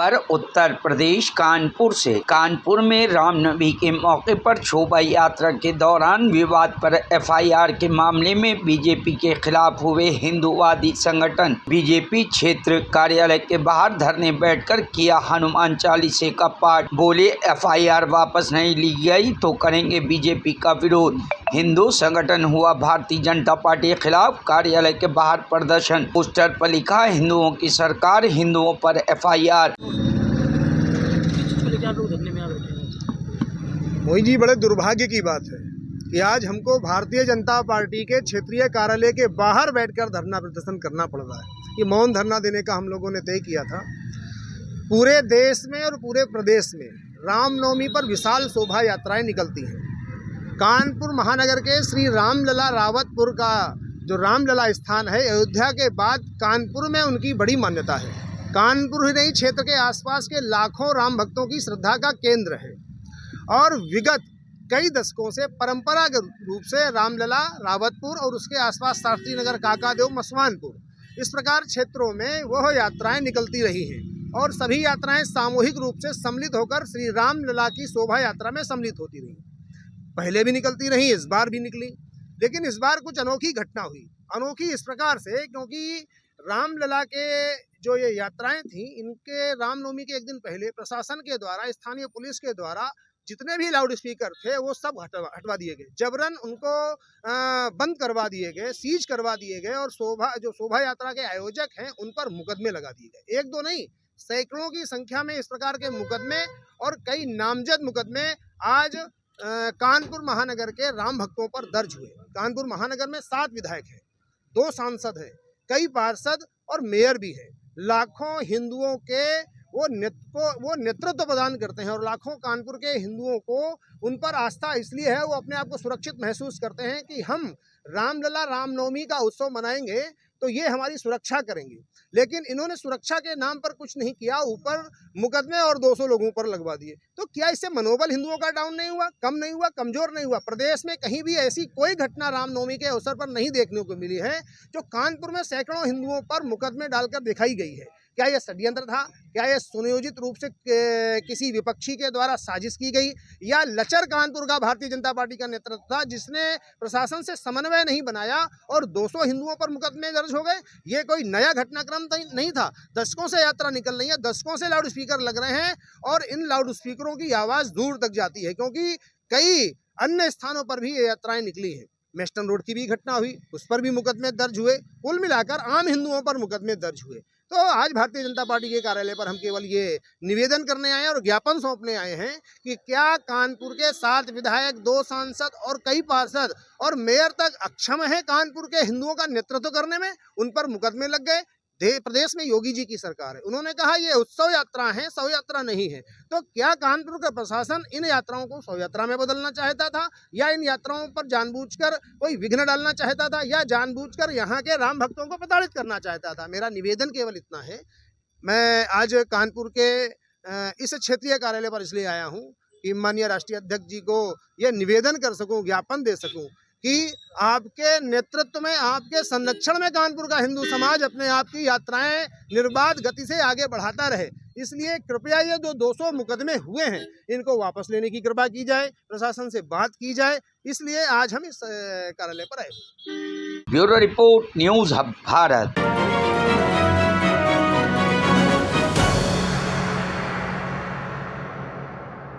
खबर उत्तर प्रदेश कानपुर से। कानपुर में रामनवमी के मौके पर शोभा यात्रा के दौरान विवाद पर एफआईआर के मामले में बीजेपी के खिलाफ हुए हिंदूवादी संगठन बीजेपी क्षेत्र कार्यालय के बाहर धरने बैठकर किया हनुमान चालीसे का पाठ। बोले, एफआईआर वापस नहीं ली गई तो करेंगे बीजेपी का विरोध। हिंदू संगठन हुआ भारतीय जनता पार्टी के खिलाफ कार्यालय के बाहर प्रदर्शन। पोस्टर पर लिखा, हिंदुओं की सरकार, हिंदुओं पर एफआईआर। मोहित जी, बड़े दुर्भाग्य की बात है कि आज हमको भारतीय जनता पार्टी के क्षेत्रीय कार्यालय के बाहर बैठकर धरना प्रदर्शन करना पड़ रहा है। ये मौन धरना देने का हम लोगों ने तय किया था। पूरे देश में और पूरे प्रदेश में रामनवमी पर विशाल शोभा यात्राएं निकलती हैं। कानपुर महानगर के श्री रामलला रावतपुर का जो रामलला स्थान है, अयोध्या के बाद कानपुर में उनकी बड़ी मान्यता है। कानपुर ही नहीं, क्षेत्र के आसपास के लाखों राम भक्तों की श्रद्धा का केंद्र है और विगत कई दशकों से परंपरागत रूप से रामलला रावतपुर और उसके आसपास शास्त्री नगर, काकादेव, मसवानपुर, इस प्रकार क्षेत्रों में वह यात्राएं निकलती रही हैं और सभी यात्राएं सामूहिक रूप से सम्मिलित होकर श्री रामलला की शोभा यात्रा में सम्मिलित होती रही। पहले भी निकलती रही, इस बार भी निकली, लेकिन इस बार कुछ अनोखी घटना हुई। अनोखी इस प्रकार से क्योंकि रामलला के जो ये यात्राएं थी, इनके रामनवमी के एक दिन पहले प्रशासन के द्वारा, स्थानीय पुलिस के द्वारा जितने भी लाउड स्पीकर थे वो सब हटवा दिए गए, जबरन उनको बंद करवा दिए गए, सीज करवा दिए गए और शोभा यात्रा के आयोजक हैं उन पर मुकदमे लगा दिए गए। एक दो नहीं, सैकड़ों की संख्या में इस प्रकार के मुकदमे और कई नामजद मुकदमे आज कानपुर महानगर के राम भक्तों पर दर्ज हुए। कानपुर महानगर में 7 विधायक हैं, 2 सांसद हैं, कई पार्षद और मेयर भी हैं। लाखों हिंदुओं के वो नेतृत्व प्रदान करते हैं और लाखों कानपुर के हिंदुओं को उन पर आस्था इसलिए है, वो अपने आप को सुरक्षित महसूस करते हैं कि हम रामलला रामनवमी का उत्सव मनाएंगे तो ये हमारी सुरक्षा करेंगे। लेकिन इन्होंने सुरक्षा के नाम पर कुछ नहीं किया, ऊपर मुकदमे और 200 लोगों पर लगवा दिए। तो क्या इससे मनोबल हिंदुओं का डाउन नहीं हुआ, कम नहीं हुआ, कमजोर नहीं हुआ? प्रदेश में कहीं भी ऐसी कोई घटना रामनवमी के अवसर पर नहीं देखने को मिली है जो कानपुर में सैकड़ों हिंदुओं पर मुकदमे डालकर दिखाई गई है। क्या यह षड्यंत्र था? क्या यह सुनियोजित रूप से किसी विपक्षी के द्वारा साजिश की गई, या लचर कानपुर का भारतीय जनता पार्टी का नेतृत्व था जिसने प्रशासन से समन्वय नहीं बनाया और 200 हिंदुओं पर मुकदमे दर्ज हो गए? ये कोई नया घटनाक्रम नहीं था। दशकों से यात्रा निकल रही है, दशकों से लाउड स्पीकर लग रहे हैं और इन लाउड स्पीकरों की आवाज़ दूर तक जाती है, क्योंकि कई अन्य स्थानों पर भी ये यात्राएं निकली हैं। मेस्टन रोड की भी घटना हुई, उस पर भी मुकदमे दर्ज हुए। कुल मिलाकर आम हिंदुओं पर मुकदमे दर्ज हुए। तो आज भारतीय जनता पार्टी के कार्यालय पर हम केवल ये निवेदन करने आए हैं और ज्ञापन सौंपने आए हैं कि क्या कानपुर के 7 विधायक, 2 सांसद और कई पार्षद और मेयर तक अक्षम है कानपुर के हिंदुओं का नेतृत्व करने में? उन पर मुकदमे लग गए। प्रदेश में योगी जी की सरकार है, उन्होंने कहा ये उत्सव यात्रा है, शव यात्रा नहीं है। तो क्या कानपुर का प्रशासन इन यात्राओं को शव यात्रा में बदलना चाहता था, या इन यात्राओं पर जानबूझकर कोई विघ्न डालना चाहता था, या जानबूझकर यहाँ के राम भक्तों को प्रताड़ित करना चाहता था? मेरा निवेदन केवल इतना है। मैं आज कानपुर के इस क्षेत्रीय कार्यालय पर इसलिए आया हूँ कि माननीय राष्ट्रीय अध्यक्ष जी को यह निवेदन कर सकूँ, ज्ञापन दे सकूँ कि आपके नेतृत्व में, आपके संरक्षण में कानपुर का हिंदू समाज अपने आप की यात्राएं निर्बाध गति से आगे बढ़ाता रहे। इसलिए कृपया ये जो 200 मुकदमे हुए हैं, इनको वापस लेने की कृपा की जाए, प्रशासन से बात की जाए। इसलिए आज हम इस कार्यालय पर आए। Bureau report, news hub Bharat.